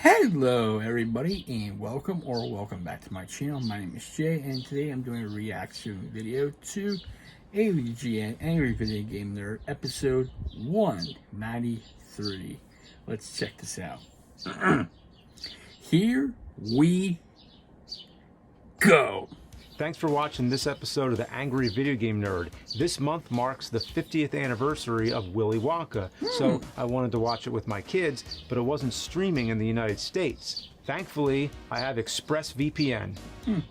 Hello everybody and welcome back to my channel. My name is Jay and today I'm doing a reaction video to Avgn Angry Video Game Nerd episode 193. Let's check this out. Here we go. Thanks for watching this episode of the Angry Video Game Nerd. This month marks the 50th anniversary of Willy Wonka, so I wanted to watch it with my kids, but it wasn't streaming in the United States. Thankfully, I have ExpressVPN.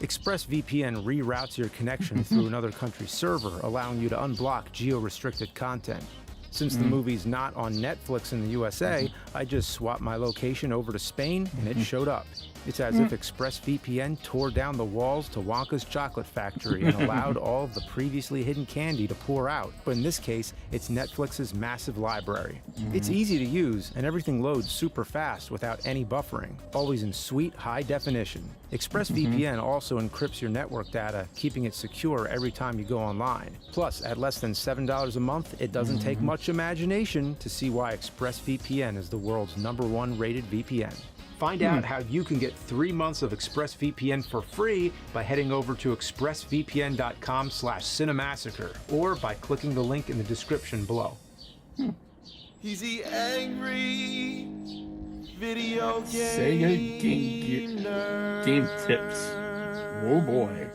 ExpressVPN reroutes your connection through another country's server, allowing you to unblock geo-restricted content. Since the movie's not on Netflix in the USA, I just swapped my location over to Spain and it showed up. It's as if ExpressVPN tore down the walls to Wonka's chocolate factory and allowed all of the previously hidden candy to pour out. But in this case, it's Netflix's massive library. It's easy to use and everything loads super fast without any buffering, always in sweet high definition. ExpressVPN also encrypts your network data, keeping it secure every time you go online. Plus, at less than $7 a month, it doesn't take much imagination to see why ExpressVPN is the world's #1 rated VPN. Find out how you can get 3 months of ExpressVPN for free by heading over to expressvpn.com/Cinemassacre or by clicking the link in the description below. He's the angry video Sega game tips. Oh boy.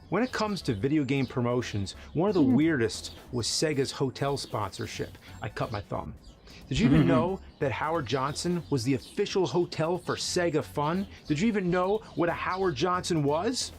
When it comes to video game promotions, one of the weirdest was Sega's hotel sponsorship. I cut my thumb. Did you even know that Howard Johnson was the official hotel for Sega Fun? Did you even know what a Howard Johnson was?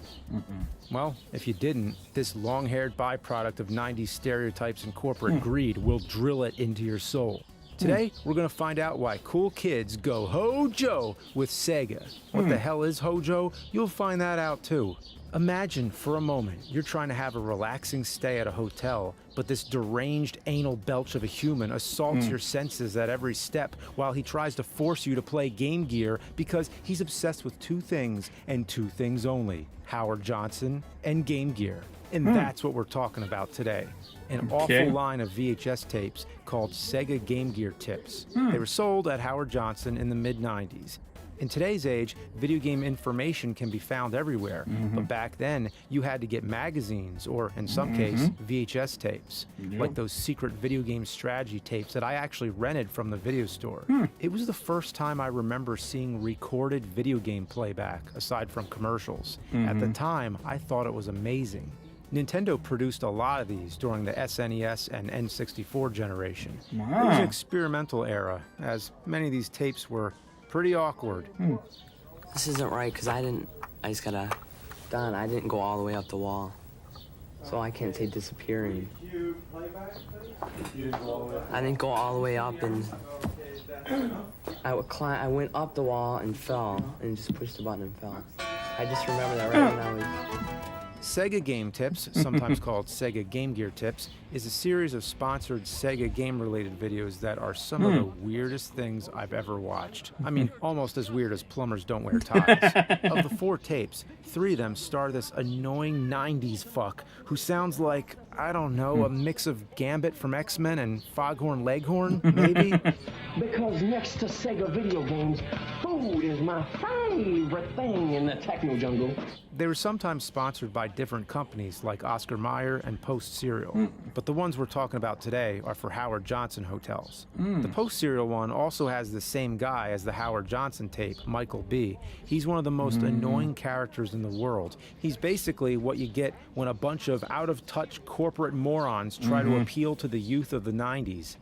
Well, if you didn't, this long-haired byproduct of 90s stereotypes and corporate greed will drill it into your soul. Today, we're going to find out why cool kids go Hojo with Sega. What the hell is Hojo? You'll find that out too. Imagine for a moment you're trying to have a relaxing stay at a hotel, but this deranged anal belch of a human assaults your senses at every step while he tries to force you to play Game Gear because he's obsessed with two things and two things only: Howard Johnson and Game Gear. And that's what we're talking about today. An awful line of VHS tapes called Sega Game Gear Tips. They were sold at Howard Johnson in the mid-90s. In today's age, video game information can be found everywhere, but back then, you had to get magazines, or in some case, VHS tapes, like those secret video game strategy tapes that I actually rented from the video store. It was the first time I remember seeing recorded video game playback, aside from commercials. At the time, I thought it was amazing. Nintendo produced a lot of these during the SNES and N64 generation. It was an experimental era, as many of these tapes were pretty awkward. This isn't right, because I just got done. I didn't go all the way up the wall. So I can't say disappearing. I didn't go all the way up, and I went up the wall and fell, and just pushed the button and fell. I just remember that right now. Sega Game Tips, sometimes called Sega Game Gear Tips, is a series of sponsored Sega game-related videos that are some of the weirdest things I've ever watched. I mean, almost as weird as plumbers don't wear ties. Of the 4 tapes, 3 of them star this annoying 90s fuck who sounds like, I don't know, a mix of Gambit from X-Men and Foghorn Leghorn, maybe? Because next to Sega video games, food is my favorite thing in the techno jungle. They were sometimes sponsored by different companies like Oscar Mayer and Post Cereal, but the ones we're talking about today are for Howard Johnson hotels. The Post Cereal one also has the same guy as the Howard Johnson tape, Michael B. He's one of the most annoying characters in the world. He's basically what you get when a bunch of out-of-touch corporate morons try to appeal to the youth of the 90s.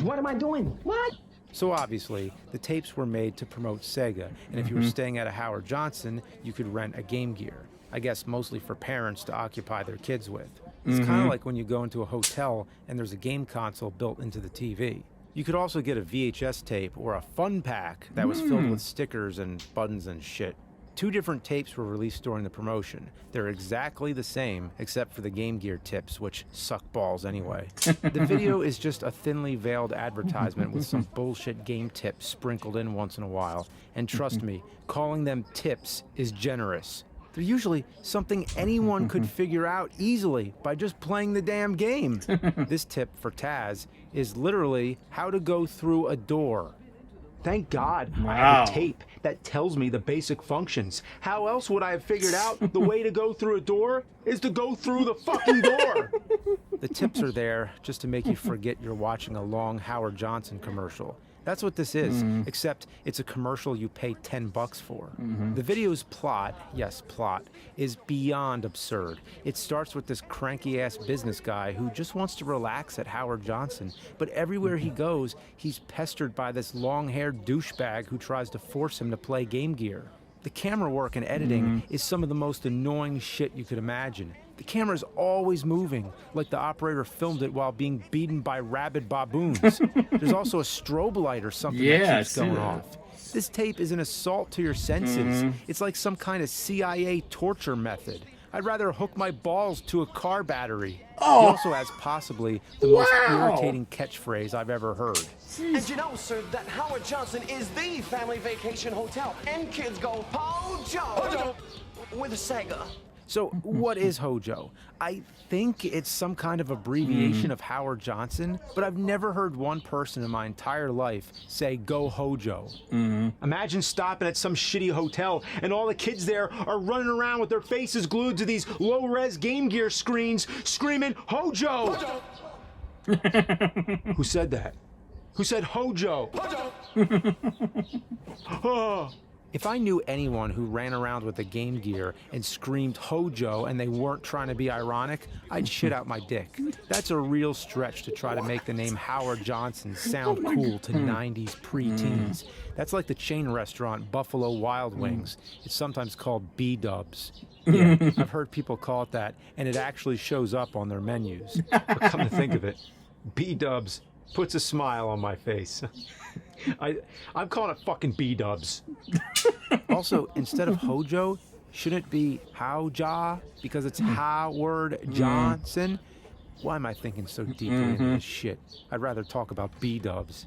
What am I doing? What? So obviously, the tapes were made to promote Sega, and if you were staying at a Howard Johnson, you could rent a Game Gear. I guess mostly for parents to occupy their kids with. It's kind of like when you go into a hotel and there's a game console built into the TV. You could also get a VHS tape or a fun pack that was filled with stickers and buttons and shit. 2 different tapes were released during the promotion. They're exactly the same, except for the Game Gear tips, which suck balls anyway. The video is just a thinly veiled advertisement with some bullshit game tips sprinkled in once in a while. And trust me, calling them tips is generous. They're usually something anyone could figure out easily by just playing the damn game. This tip for Taz is literally how to go through a door. Thank God I Wow. have a tape that tells me the basic functions. How else would I have figured out the way to go through a door is to go through the fucking door? The tips are there just to make you forget you're watching a long Howard Johnson commercial. That's what this is, except it's a commercial you pay $10 for. The video's plot, yes, plot, is beyond absurd. It starts with this cranky-ass business guy who just wants to relax at Howard Johnson, but everywhere he goes, he's pestered by this long-haired douchebag who tries to force him to play Game Gear. The camera work and editing is some of the most annoying shit you could imagine. The camera's always moving, like the operator filmed it while being beaten by rabid baboons. There's also a strobe light or something that keeps going off. This tape is an assault to your senses. It's like some kind of CIA torture method. I'd rather hook my balls to a car battery. He also has possibly the most irritating catchphrase I've ever heard. And you know, sir, that Howard Johnson is the family vacation hotel. And kids go, Hojo! With a Sega. So what is Hojo? I think it's some kind of abbreviation of Howard Johnson, but I've never heard one person in my entire life say go Hojo. Imagine stopping at some shitty hotel and all the kids there are running around with their faces glued to these low-res Game Gear screens screaming Hojo! Who said that? Who said Hojo? Oh. If I knew anyone who ran around with a Game Gear and screamed Hojo and they weren't trying to be ironic, I'd shit out my dick. That's a real stretch to try to make the name Howard Johnson sound cool to 90s preteens. That's like the chain restaurant Buffalo Wild Wings. It's sometimes called B-dubs. Yeah, I've heard people call it that, and it actually shows up on their menus. But come to think of it, B-dubs puts a smile on my face. I'm calling it fucking B-dubs. Also, instead of Hojo, shouldn't it be Howja? Because it's Howard Johnson? Why am I thinking so deeply into this shit? I'd rather talk about B-dubs.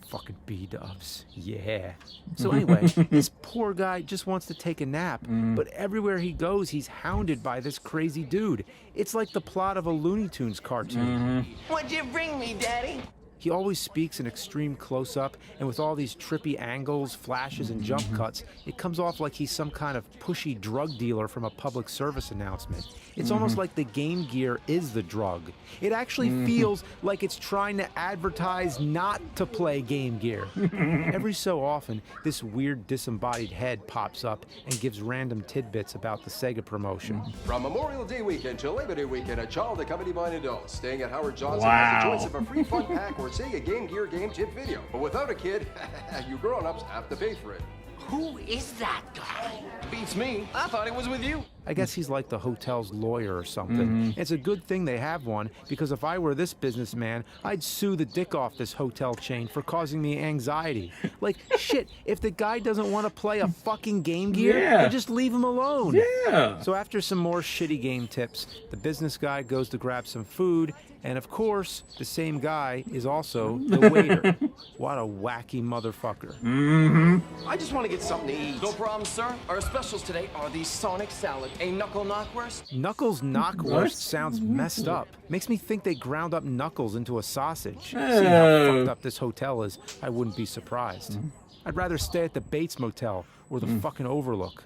Fucking B-dubs. Yeah. So anyway, this poor guy just wants to take a nap, but everywhere he goes, he's hounded by this crazy dude. It's like the plot of a Looney Tunes cartoon. What'd you bring me, Daddy? He always speaks in extreme close-up, and with all these trippy angles, flashes, and jump cuts, it comes off like he's some kind of pushy drug dealer from a public service announcement. It's almost like the Game Gear is the drug. It actually feels like it's trying to advertise not to play Game Gear. Every so often, this weird disembodied head pops up and gives random tidbits about the Sega promotion. From Memorial Day weekend to Labor Day weekend, a child accompanied by an adult staying at Howard Johnson Wow. has the choice of a free fun pack or Sega Game Gear game tip video. But without a kid, you grown-ups have to pay for it. Who is that guy? Beats me. I thought it was with you. I guess he's like the hotel's lawyer or something. It's a good thing they have one, because if I were this businessman, I'd sue the dick off this hotel chain for causing me anxiety. Like, shit, if the guy doesn't want to play a fucking Game Gear, then just leave him alone. Yeah. So after some more shitty game tips, the business guy goes to grab some food, and of course, the same guy is also the waiter. What a wacky motherfucker. I just want to get something to eat. No problem, sir. Our specials today are the Sonic Salad, a knuckle knockwurst. Knuckles knockwurst sounds messed up. Makes me think they ground up Knuckles into a sausage. See how fucked up this hotel is, I wouldn't be surprised. I'd rather stay at the Bates Motel or the fucking Overlook.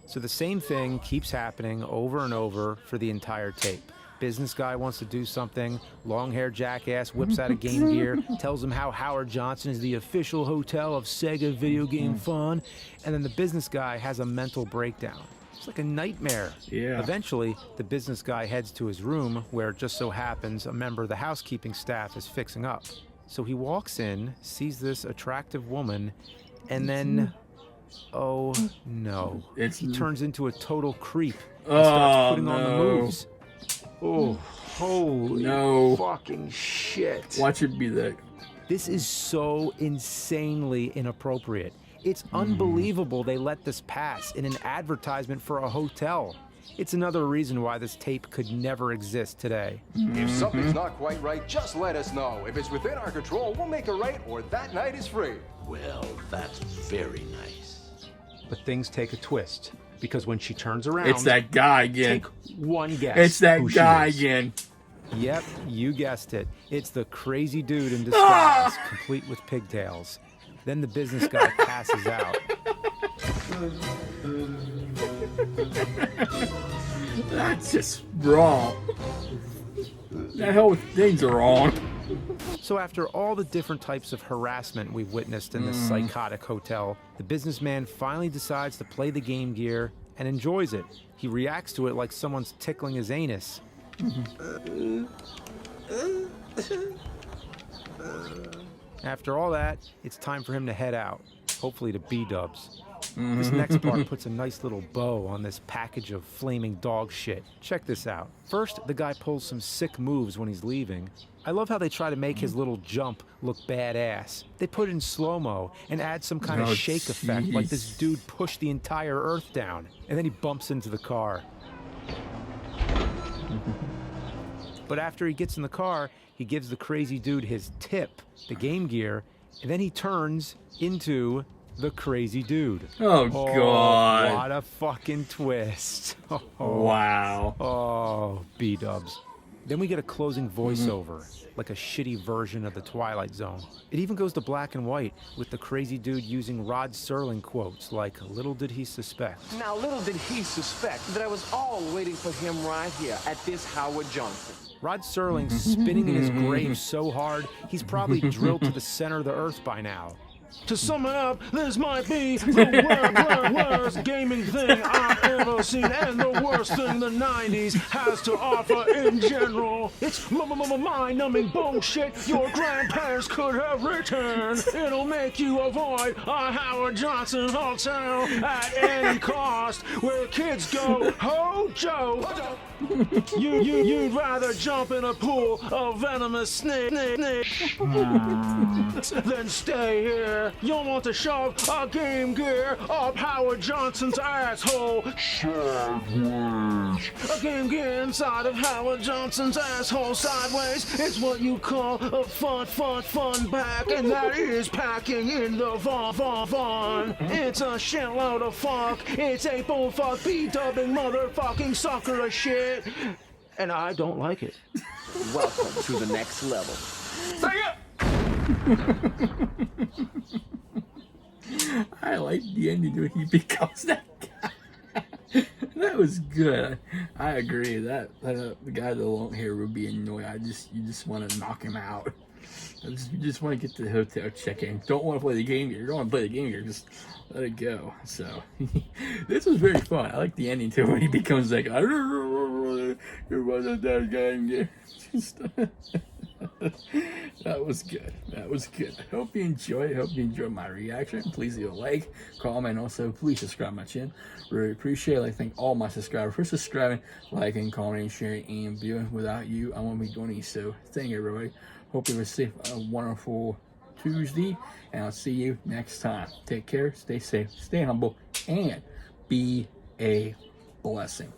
So the same thing keeps happening over and over for the entire tape. Business guy wants to do something, long-haired jackass whips out a Game Gear, tells him how Howard Johnson is the official hotel of Sega video game fun, and then the business guy has a mental breakdown. It's like a nightmare. Yeah. Eventually, the business guy heads to his room, where it just so happens a member of the housekeeping staff is fixing up. So he walks in, sees this attractive woman, and then, oh no, he turns into a total creep and starts putting on the moves. Oh, holy fucking shit. Watch it be that. This is so insanely inappropriate. It's unbelievable they let this pass in an advertisement for a hotel. It's another reason why this tape could never exist today. If something's not quite right, just let us know. If it's within our control, we'll make it right, or that night is free. Well, that's very nice. But things take a twist, because when she turns around, It's that guy again. take one guess. It's that who she guy is. again. Yep, you guessed it. It's the crazy dude in disguise, complete with pigtails. Then the business guy passes out. That's just wrong. That whole thing's wrong. So after all the different types of harassment we've witnessed in this psychotic hotel, the businessman finally decides to play the Game Gear and enjoys it. He reacts to it like someone's tickling his anus. After all that, it's time for him to head out, hopefully to B-dubs. This next part puts a nice little bow on this package of flaming dog shit. Check this out. First, the guy pulls some sick moves when he's leaving. I love how they try to make his little jump look badass. They put it in slow-mo and add some kind of shake effect, like this dude pushed the entire Earth down. And then he bumps into the car. But after he gets in the car, he gives the crazy dude his tip, the Game Gear, and then he turns into the crazy dude. Oh, God. What a fucking twist. Wow. Oh, B-dubs. Then we get a closing voiceover, like a shitty version of the Twilight Zone. It even goes to black and white, with the crazy dude using Rod Serling quotes like, "Little did he suspect." Now, little did he suspect that I was all waiting for him right here at this Howard Johnson. Rod Serling's spinning in his grave so hard, he's probably drilled to the center of the earth by now. To sum it up, this might be the worst gaming thing I've ever seen, and the worst thing the 90s has to offer in general. It's mind-numbing bullshit your grandparents could have written. It'll make you avoid a Howard Johnson hotel at any cost, where kids go, "Ho, Joe!" You'd rather jump in a pool of venomous snake than stay here. You'll want to shove a Game Gear up Howard Johnson's asshole. Sideways. A Game Gear inside of Howard Johnson's asshole sideways. It's what you call a fun pack, and that is packing in the fun. It's a shitload of fuck. It's a bullfuck B-dubbing motherfucking sucker of shit. And I don't like it. Welcome to the next level. I like the ending where he becomes that guy. That was good. I agree. That the guy with the long hair would be annoying. You just want to knock him out. You just want to get to the hotel check-in. Don't want to play the game here. You don't want to play the game here. Just let it go. So this was very fun. I like the ending too, when he becomes like, "I it wasn't that game here." That was good. That was good. I hope you enjoyed it. I hope you enjoyed my reaction. Please leave a like, comment, also please subscribe to my channel. Really appreciate it. I thank all my subscribers for subscribing, liking, commenting, sharing, and viewing. Without you, I won't be doing these. So thank you, everybody. Hope you have a safe, wonderful Tuesday, and I'll see you next time. Take care, stay safe, stay humble, and be a blessing.